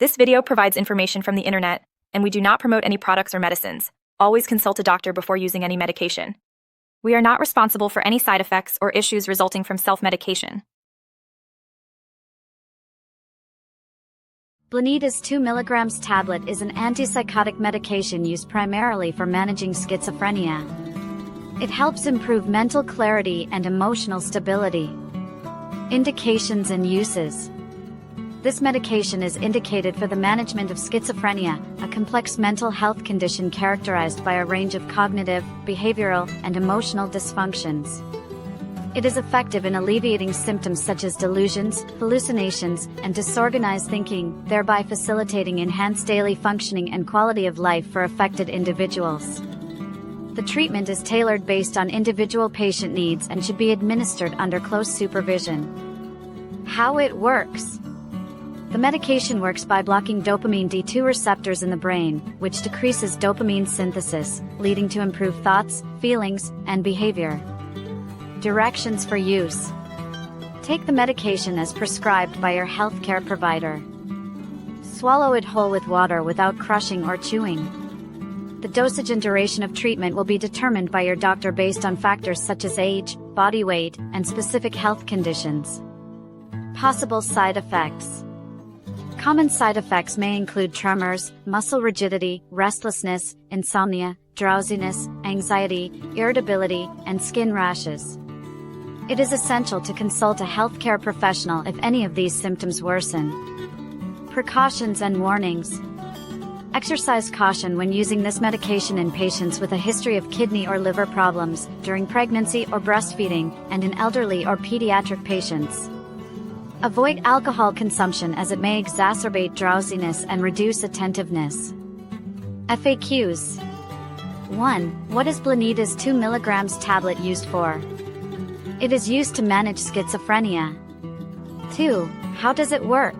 This video provides information from the internet, and we do not promote any products or medicines. Always consult a doctor before using any medication. We are not responsible for any side effects or issues resulting from self-medication. Blonitas 2mg tablet is an antipsychotic medication used primarily for managing schizophrenia. It helps improve mental clarity and emotional stability. Indications and uses. This medication is indicated for the management of schizophrenia, a complex mental health condition characterized by a range of cognitive, behavioral, and emotional dysfunctions. It is effective in alleviating symptoms such as delusions, hallucinations, and disorganized thinking, thereby facilitating enhanced daily functioning and quality of life for affected individuals. The treatment is tailored based on individual patient needs and should be administered under close supervision. How it works. The medication works by blocking dopamine D2 receptors in the brain, which decreases dopamine synthesis, leading to improved thoughts, feelings, and behavior. Directions for use. Take the medication as prescribed by your healthcare provider. Swallow it whole with water without crushing or chewing. The dosage and duration of treatment will be determined by your doctor based on factors such as age, body weight, and specific health conditions. Possible side effects. Common side effects may include tremors, muscle rigidity, restlessness, insomnia, drowsiness, anxiety, irritability, and skin rashes. It is essential to consult a healthcare professional if any of these symptoms worsen. Precautions and warnings. Exercise caution when using this medication in patients with a history of kidney or liver problems, during pregnancy or breastfeeding, and in elderly or pediatric patients. Avoid alcohol consumption as it may exacerbate drowsiness and reduce attentiveness. FAQs. 1. What is Blonitas 2mg tablet used for? It is used to manage schizophrenia. 2. How does it work?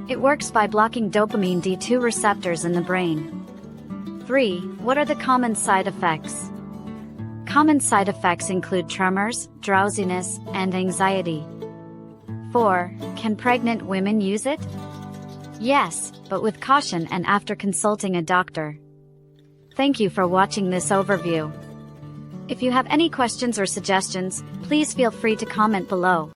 It works by blocking dopamine D2 receptors in the brain. 3. What are the common side effects? Common side effects include tremors, drowsiness, and anxiety. 4. Can pregnant women use it? Yes, but with caution and after consulting a doctor. Thank you for watching this overview. If you have any questions or suggestions, please feel free to comment below.